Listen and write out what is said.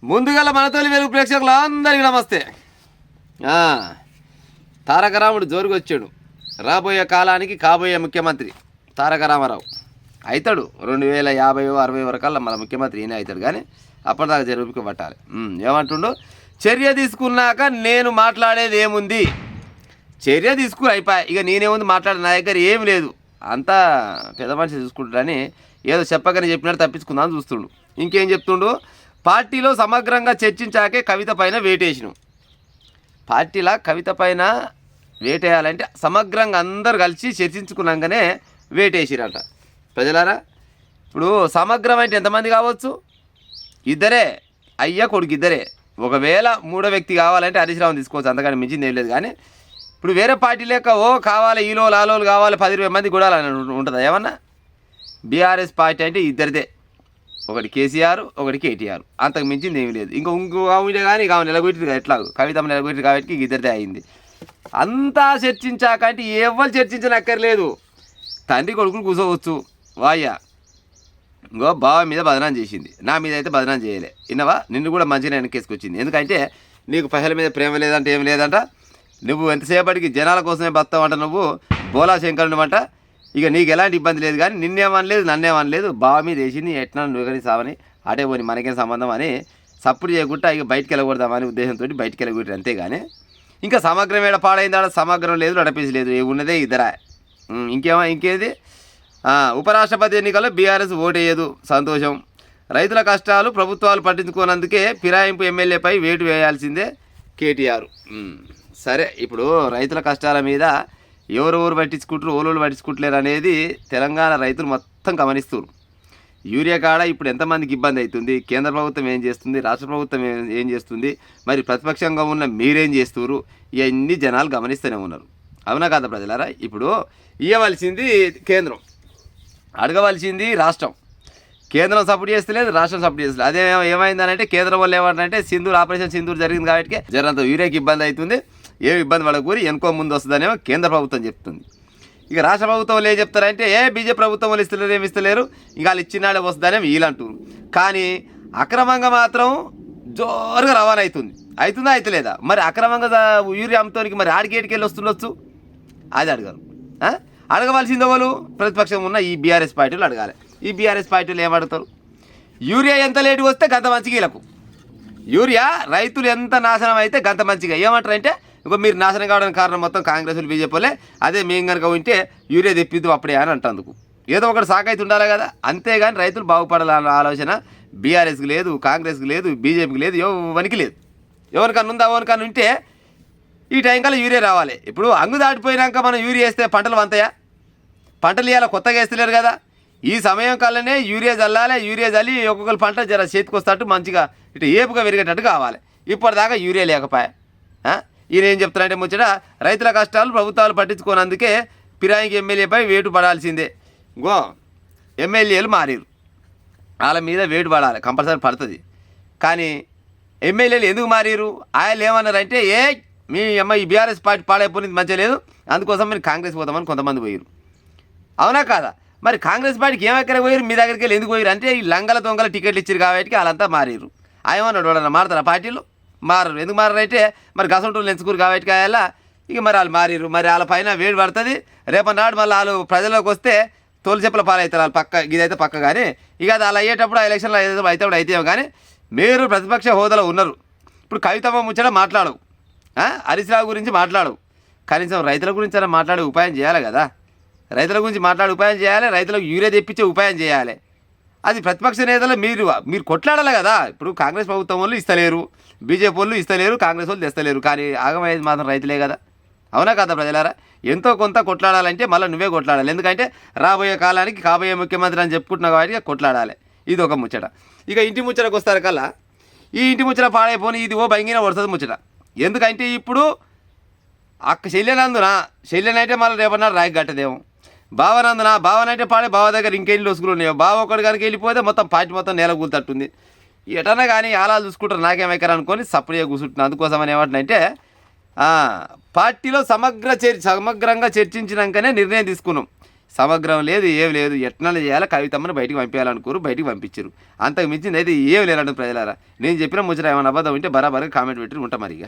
ముందుగల మనతోని వెలుగు ప్రేక్షకులు అందరికీ నమస్తే. తారక రాముడు జోరుగా వచ్చాడు. రాబోయే కాలానికి కాబోయే ముఖ్యమంత్రి తారక రామారావు అవుతాడు. 2050 60 వరకల్లా మన ముఖ్యమంత్రి ఈయన అవుతాడు. కానీ అప్పటిదాకా జరుపుకి పట్టాలి. ఏమంటుండు? చర్య తీసుకున్నాక నేను మాట్లాడేది ఏముంది, చర్య తీసుకుని అయిపోయి ఇక నేనేముంది మాట్లాడే, నా దగ్గర ఏమి లేదు, అంతా పెద్ద మనిషి చూసుకుంటాడని ఏదో చెప్పగానే చెప్పినట్టు తప్పించుకుందామని చూస్తుండు. ఇంకేం చెప్తుండు? పార్టీలో సమగ్రంగా చర్చించాకే కవిత పైన వేటేసినాం. పార్టీలో కవిత పైన వేటేయాలంటే సమగ్రంగా అందరు కలిసి చర్చించుకున్నాకనే వేటేసిరట. ప్రజలారా, ఇప్పుడు సమగ్రం అంటే ఎంతమంది కావచ్చు? ఇద్దరే, అయ్య కొడుకు ఇద్దరే. ఒకవేళ మూడో వ్యక్తి కావాలంటే హరీష్ రావుని తీసుకోవచ్చు, అంతకంటే మించింది ఏం లేదు. కానీ ఇప్పుడు వేరే పార్టీ లేక కావాలి ఈలో లాలోలు కావాలి 10-20 మంది కూడా ఉంటుందా ఏమన్నా? బీఆర్ఎస్ పార్టీ అంటే ఇద్దరిదే, ఒకటి కేసీఆర్ ఒకటి కేటీఆర్, అంతకు మించింది ఏమీ లేదు. ఇంకో ఉండే కానీ ఇక నిలగొట్టిరు ఎట్లా కవితమ్మ నిలగొట్టిరు కాబట్టి ఇద్దరిదే అయింది. అంతా చర్చించాక అంటే ఎవరు చర్చించనక్కర్లేదు, తండ్రి కొడుకులు కూర్చోవచ్చు. వాయ్య ఇంకో బావ మీద బదనాం చేసింది, నా మీద అయితే బదనాం చేయలే, విన్నవా? నిన్ను కూడా మంచిగా వెనకేసుకొచ్చింది. ఎందుకంటే నీకు పైసల మీద ప్రేమ లేదంట, ఏం లేదంట, నువ్వు ఎంతసేపటికి జనాల కోసమే బతావంట, నువ్వు బోలా శంకరునివంట. ఇక నీకు ఎలాంటి ఇబ్బంది లేదు. కానీ నిన్నేమనలేదు, నన్నేమనలేదు, బావ మీద వేసింది, ఎట్లా నువ్వు కానీ సావని అటే పోని మనకేం సంబంధం అని సప్పుడు చేయకుండా ఇక బయటికి వెళ్ళకూడదామని ఉద్దేశంతో బయటికి వెళ్ళకూడదు. అంతేగాని ఇంకా సమగ్రం ఏడ పాడైందా? సమగ్రం లేదు, నడిపేసి లేదు, ఉన్నదే ఇద్దరా. ఇంకేది? ఉపరాష్ట్రపతి ఎన్నికల్లో బీఆర్ఎస్ ఓటేయదు, సంతోషం. రైతుల కష్టాలు ప్రభుత్వాలు పట్టించుకోనందుకే ఫిరాయింపు ఎమ్మెల్యేపై వేటు వేయాల్సిందే కేటీఆర్. సరే, ఇప్పుడు రైతుల కష్టాల మీద ఎవరెవరు పట్టించుకుంటారు, ఓలోళ్ళు పట్టించుకుంటలేరు అనేది తెలంగాణ రైతులు మొత్తం గమనిస్తారు. యూరియా కాడ ఇప్పుడు ఎంతమందికి ఇబ్బంది అవుతుంది, కేంద్ర ప్రభుత్వం ఏం చేస్తుంది, రాష్ట్ర ప్రభుత్వం ఏం చేస్తుంది, మరి ప్రతిపక్షంగా ఉన్న మీరేం చేస్తున్నారు, ఇవన్నీ జనాలు గమనిస్తూనే ఉన్నారు. అవునా కాదా ప్రజలారా? ఇప్పుడు ఇవ్వవలసింది కేంద్రం, అడగవలసింది రాష్ట్రం. కేంద్రం సపోర్ట్ చేస్తలేదు, రాష్ట్రం సపోర్ట్ చేస్తలేదు. అదే ఏమైందనంటే కేంద్రం వాళ్ళు ఏమంటారంటే ఆపరేషన్ సింధూర్ జరిగింది కాబట్టి జరంత యూరియాకి ఇబ్బంది అవుతుంది, ఏమి ఇబ్బంది పడకూరి వెనుకో ముందు వస్తుందనేమో కేంద్ర ప్రభుత్వం చెప్తుంది. ఇక రాష్ట్ర ప్రభుత్వం వాళ్ళు ఏం చెప్తారంటే బీజేపీ ప్రభుత్వం వాళ్ళు ఇస్తలేరు, ఏమి ఇస్తలేరు, ఇక వాళ్ళు ఇచ్చినాడే వస్తుందనేమో వీళ్ళంటారు. కానీ అక్రమంగా మాత్రం జోరుగా రవాణా అవుతుందా అవుతలేదా? మరి అక్రమంగా యూరియా అమ్ముతానికి మరి ఆడికేటికి వెళ్ళి వస్తుండొచ్చు, అది అడగరు. అడగవలసింది వాళ్ళు ప్రతిపక్షం ఉన్న ఈ బీఆర్ఎస్ పార్టీలు అడగాలి. ఈ బీఆర్ఎస్ పార్టీలు ఏమడుగుతారు? యూరియా ఎంత లేటుగా వస్తే గంత మంచిగా వీళ్ళకు, యూరియా రైతులు ఎంత నాశనం అయితే గంత మంచిగా. ఏమంటారంటే ఇంకో మీరు నాశనం కావడానికి కారణం మొత్తం కాంగ్రెస్లు బీజేపీలే, అదే మేము కనుక ఉంటే యూరియా తెప్పిద్దు అప్పుడే అని అంటందుకు. ఏదో ఒకటి సాకైతే ఉండాలి కదా, అంతేగాని రైతులు బాగుపడాలన్న ఆలోచన బీఆర్ఎస్కి లేదు, కాంగ్రెస్కి లేదు, బీజేపీకి లేదు, ఎవరికి లేదు. ఎవరికన్నా ఉందా? ఎవరికన్నా ఉంటే ఈ టైం కల్లా యూరియా రావాలి. ఇప్పుడు అంగు దాటిపోయినాక మనం యూరియా వేస్తే పంటలు వంతాయా? పంటలు ఇవాళ కొత్తగా వేస్తలేరు కదా, ఈ సమయం కల్లానే యూరియా చల్లాలి. యూరియా చల్లి ఒక్కొక్కరు పంట జర చేతికి వస్తట్టు మంచిగా ఇటు ఏపుగా పెరిగేటట్టు కావాలి. ఇప్పటిదాకా యూరియా లేకపోయా. ఈయన ఏం చెప్తారంటే ముచ్చట, రైతుల కష్టాలు ప్రభుత్వాలు పట్టించుకోనందుకే ఫిరాయింపు ఎమ్మెల్యేపై వేటు పడాల్సిందే. గో ఎమ్మెల్యేలు మారిరు, వాళ్ళ మీద వేటు పడాలి, కంపల్సరీ పడుతుంది. కానీ ఎమ్మెల్యేలు ఎందుకు మారిరు? ఆయన ఏమన్నారంటే మీ అమ్మ ఈ బీఆర్ఎస్ పార్టీ పాడైపోయింది, మంచిగా లేదు, అందుకోసం మీరు కాంగ్రెస్ పోతామని కొంతమంది పోయారు. అవునా కాదా? మరి కాంగ్రెస్ పార్టీకి ఏమెక్కడ పోయారు, మీ దగ్గరికి వెళ్ళి ఎందుకు పోయారు అంటే ఈ లంగల దొంగల టికెట్లు ఇచ్చారు కాబట్టి వాళ్ళంతా మారిరు. ఏమన్నాడు వాళ్ళన్నా మారుతారా? పార్టీలు మారరు. ఎందుకు మారారంటే మరి గసంటూళ్ళు ఎంచుకురు కాబట్టి అలా ఇక మరి వాళ్ళు మారిరు. మరి వాళ్ళ పైన వేడి పడుతుంది. రేపటి నాడు మళ్ళీ వాళ్ళు ప్రజల్లోకి వస్తే తోలు చెప్పుల పాలవుతారు వాళ్ళు, పక్క ఇదైతే పక్క. కానీ ఇక అది అలా అయ్యేటప్పుడు ఆ ఎలక్షన్లో అయితే కానీ మీరు ప్రతిపక్ష హోదాలో ఉన్నారు. ఇప్పుడు కవితమ్మ ముచ్చట మాట్లాడవు, హరీష్ రావు గురించి మాట్లాడవు, కనీసం రైతుల గురించి అలా మాట్లాడే ఉపాయం చేయాలి కదా. రైతుల గురించి మాట్లాడే ఉపాయం చేయాలి, రైతులకు యూరియా తెప్పించే ఉపాయం చేయాలి. అది ప్రతిపక్ష నేతలు మీరు కొట్లాడాలి కదా. ఇప్పుడు కాంగ్రెస్ ప్రభుత్వం వాళ్ళు ఇస్తలేరు, బీజేపీ వాళ్ళు ఇస్తలేరు, కాంగ్రెస్ వాళ్ళు తెస్తలేరు, కానీ ఆగమయ్యేది మాత్రం రైతులే కదా. అవునా కదా ప్రజలారా? ఎంతో కొంత కొట్లాడాలంటే మళ్ళీ నువ్వే కొట్లాడాలి. ఎందుకంటే రాబోయే కాలానికి కాబోయే ముఖ్యమంత్రి అని చెప్పుకుంటున్నావు కాబట్టి కొట్లాడాలి. ఇది ఒక ముచ్చట. ఇక ఇంటి ముచ్చటకు వస్తారు కల్లా ఈ ఇంటి ముచ్చట పాడైపోని ఇది భయంగిన పడుతుంది ముచ్చట. ఎందుకంటే ఇప్పుడు శల్యనందున మళ్ళీ రేపన్నాడు రాయి కట్టదేమో, భావనంటే పాడే బావ దగ్గర ఇంకెళ్ళి వసుకులు ఉన్నాయో, బావ ఒకటి కనుక వెళ్ళిపోతే మొత్తం పార్టీ మొత్తం నేల కూలుతట్టుంది. ఎటన్నా కానీ అలా చూసుకుంటారు, నాకేమైకారు అనుకొని సపరేట్గా కూర్చుంటున్నాను. అందుకోసమని ఏమంటున్నాయంటే పార్టీలో సమగ్రంగా చర్చించినాకనే నిర్ణయం తీసుకున్నాం. సమగ్రం లేదు, ఏం లేదు. ఎట్లా చేయాలి, కవితమ్మని బయటికి పంపించాలనుకోరు, బయటికి పంపించారు. అంతకు మించింది అయితే ఏం లేదండి ప్రజలారా. నేను చెప్పిన ముచ్చట ఏమైనా అబద్ధం ఉంటే బరాబర్గా కామెంట్ పెట్టి ఉంటాం మరి ఇక.